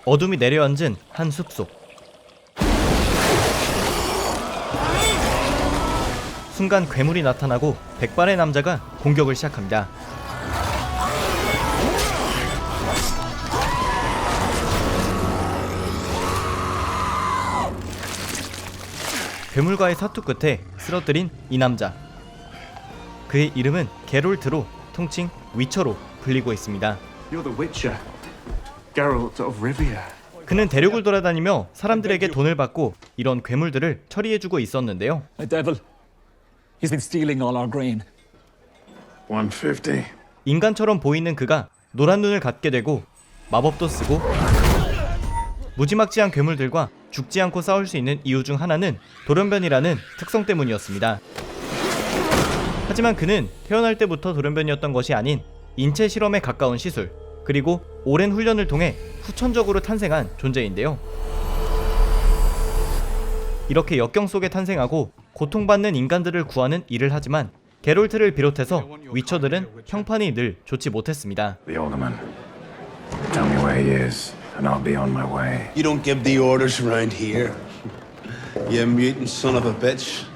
어둠이 내려앉은 한 숲속. 순간 괴물이 나타나고 백발의 남자가 공격을 시작합니다. 괴물과의 사투 끝에 쓰러뜨린 이 남자. 그의 이름은 게롤트로 통칭 위쳐로 불리고 있습니다. You're the Witcher, Geralt of Rivia. 그는 대륙을 돌아다니며 사람들에게 돈을 받고 이런 괴물들을 처리해주고 있었는데요. The devil. He's been stealing all our grain. 150. 인간처럼 보이는 그가 노란 눈을 갖게 되고 마법도 쓰고 무지막지한 괴물들과 죽지 않고 싸울 수 있는 이유 중 하나는 돌연변이라는 특성 때문이었습니다. 하지만 그는 태어날 때부터 돌연변이었던 것이 아닌 인체 실험에 가까운 시술, 그리고 오랜 훈련을 통해 후천적으로 탄생한 존재인데요. 이렇게 역경 속에 탄생하고 고통받는 인간들을 구하는 일을 하지만 게롤트를 비롯해서 위쳐들은 형판이 늘 좋지 못했습니다. The alderman. Tell me where he is, and I'll be on my way. You don't give the orders around here. You mutant son of a bitch.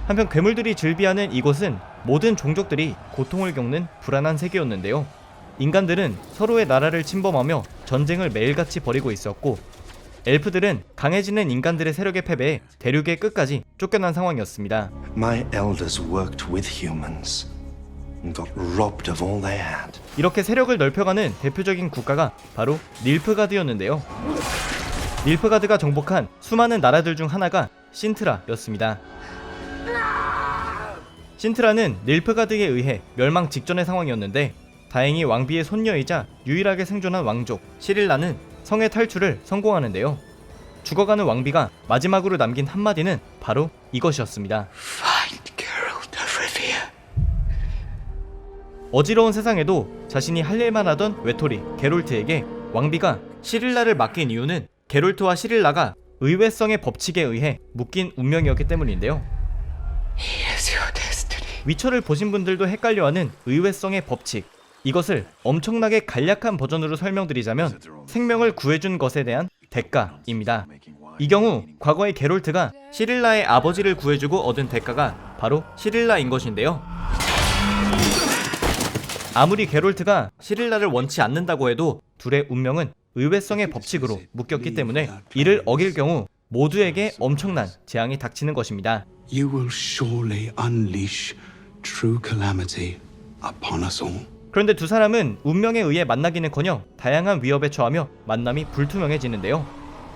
한편 괴물들이 즐비하는 이곳은 모든 종족들이 고통을 겪는 불안한 세계였는데요. 인간들은 서로의 나라를 침범하며 전쟁을 매일같이 벌이고 있었고, 엘프들은 강해지는 인간들의 세력에 패배해 대륙의 끝까지 쫓겨난 상황이었습니다. My elders worked with humans and got robbed of all they had. 이렇게 세력을 넓혀가는 대표적인 국가가 바로 닐프가드였는데요. 닐프가드가 정복한 수많은 나라들 중 하나가 신트라였습니다. 신트라는 닐프가드에 의해 멸망 직전의 상황이었는데, 다행히 왕비의 손녀이자 유일하게 생존한 왕족 시릴라는 성의 탈출을 성공하는데요. 죽어가는 왕비가 마지막으로 남긴 한마디는 바로 이것이었습니다. Find Geralt of Rivia. 어지러운 세상에도 자신이 할 일만 하던 외톨이 게롤트에게 왕비가 시릴라를 맡긴 이유는 게롤트와 시릴라가 의외성의 법칙에 의해 묶인 운명이었기 때문인데요. He is your destiny. 위쳐를 보신 분들도 헷갈려하는 의외성의 법칙, 이것을 엄청나게 간략한 버전으로 설명드리자면 생명을 구해준 것에 대한 대가입니다. 이 경우 과거의 게롤트가 시릴라의 아버지를 구해주고 얻은 대가가 바로 시릴라인 것인데요. 아무리 게롤트가 시릴라를 원치 않는다고 해도 둘의 운명은 의외성의 법칙으로 묶였기 때문에 이를 어길 경우 모두에게 엄청난 재앙이 닥치는 것입니다. You will surely unleash true calamity upon us all. 그런데 두 사람은 운명에 의해 만나기는커녕 다양한 위협에 처하며 만남이 불투명해지는데요.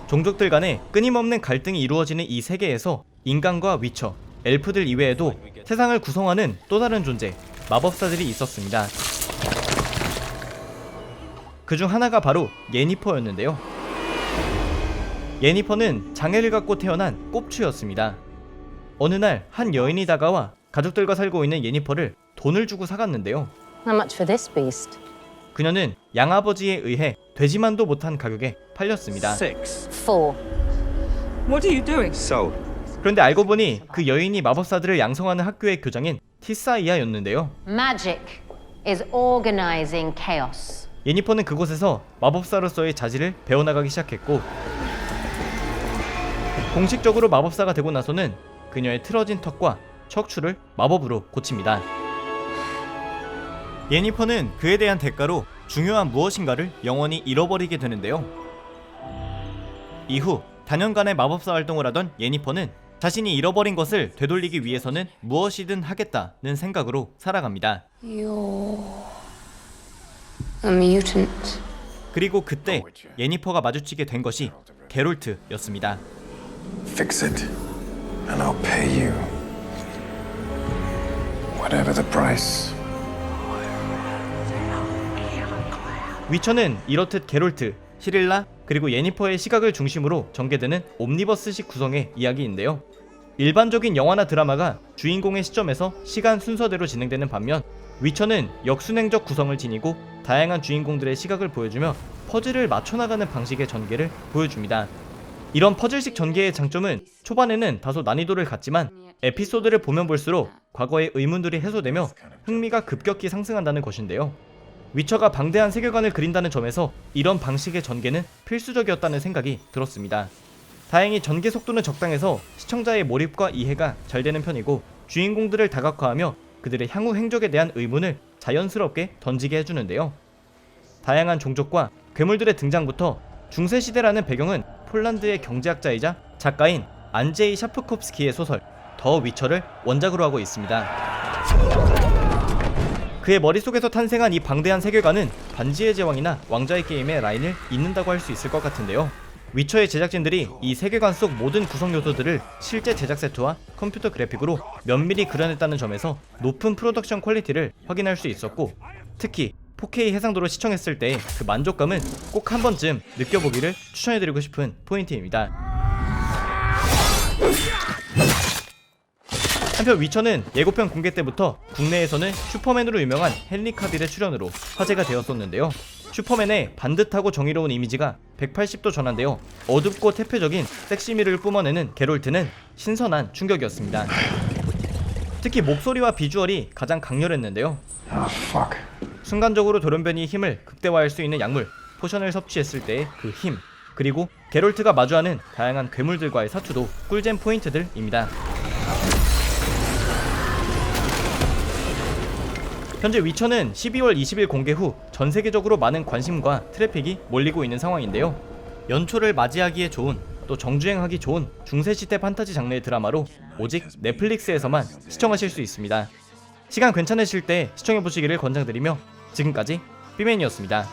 종족들 간에 끊임없는 갈등이 이루어지는 이 세계에서 인간과 위쳐, 엘프들 이외에도 세상을 구성하는 또 다른 존재, 마법사들이 있었습니다. 그중 하나가 바로 예니퍼였는데요. 예니퍼는 장애를 갖고 태어난 꼽추였습니다. 어느 날 한 여인이 다가와 가족들과 살고 있는 예니퍼를 돈을 주고 사갔는데요. How much for this beast? 그녀는 양아버지에 의해 되지만도 못한 가격에 팔렸습니다. 4. What are you doing? So, 그런데 알고 보니 그 여인이 마법사들을 양성하는 학교의 교장인 티사이아였는데요. Magic is organizing chaos. 예니퍼는 그곳에서 마법사로서의 자질을 배워나가기 시작했고, 공식적으로 마법사가 되고 나서는 그녀의 틀어진 턱과 척추를 마법으로 고칩니다. 예니퍼는 그에 대한 대가로 중요한 무엇인가를 영원히 잃어버리게 되는데요. 이후 단연간의 마법사 활동을 하던 예니퍼는 자신이 잃어버린 것을 되돌리기 위해서는 무엇이든 하겠다는 생각으로 살아갑니다. You're a mutant. 그리고 그때 예니퍼가 마주치게 된 것이 게롤트였습니다. Fix it, and I'll pay you. Whatever the price. 위쳐는 이렇듯 게롤트, 시릴라, 그리고 예니퍼의 시각을 중심으로 전개되는 옴니버스식 구성의 이야기인데요. 일반적인 영화나 드라마가 주인공의 시점에서 시간 순서대로 진행되는 반면, 위쳐는 역순행적 구성을 지니고 다양한 주인공들의 시각을 보여주며 퍼즐을 맞춰나가는 방식의 전개를 보여줍니다. 이런 퍼즐식 전개의 장점은 초반에는 다소 난이도를 갖지만 에피소드를 보면 볼수록 과거의 의문들이 해소되며 흥미가 급격히 상승한다는 것인데요. 위쳐가 방대한 세계관을 그린다는 점에서 이런 방식의 전개는 필수적이었다는 생각이 들었습니다. 다행히 전개 속도는 적당해서 시청자의 몰입과 이해가 잘 되는 편이고 주인공들을 다각화하며 그들의 향후 행적에 대한 의문을 자연스럽게 던지게 해주는데요. 다양한 종족과 괴물들의 등장부터 중세시대라는 배경은 폴란드의 경제학자이자 작가인 안제이 샤프콥스키의 소설 더 위쳐를 원작으로 하고 있습니다. 그의 머릿속에서 탄생한 이 방대한 세계관은 반지의 제왕이나 왕좌의 게임의 라인을 잇는다고 할 수 있을 것 같은데요. 위쳐의 제작진들이 이 세계관 속 모든 구성 요소들을 실제 제작 세트와 컴퓨터 그래픽으로 면밀히 그려냈다는 점에서 높은 프로덕션 퀄리티를 확인할 수 있었고, 특히 4K 해상도로 시청했을 때의 그 만족감은 꼭 한 번쯤 느껴보기를 추천해드리고 싶은 포인트입니다. 한편 위쳐는 예고편 공개 때부터 국내에서는 슈퍼맨으로 유명한 헨리 카빌의 출연으로 화제가 되었었는데요. 슈퍼맨의 반듯하고 정의로운 이미지가 180도 전환되어 어둡고 태폐적인 섹시미를 뿜어내는 게롤트는 신선한 충격이었습니다. 특히 목소리와 비주얼이 가장 강렬했는데요. 순간적으로 돌연변이의 힘을 극대화할 수 있는 약물, 포션을 섭취했을 때의 그 힘, 그리고 게롤트가 마주하는 다양한 괴물들과의 사투도 꿀잼 포인트들입니다. 현재 위쳐는 12월 20일 공개 후 전 세계적으로 많은 관심과 트래픽이 몰리고 있는 상황인데요. 연초를 맞이하기에 좋은, 또 정주행하기 좋은 중세시대 판타지 장르의 드라마로 오직 넷플릭스에서만 시청하실 수 있습니다. 시간 괜찮으실 때 시청해보시기를 권장드리며 지금까지 삐맨이었습니다.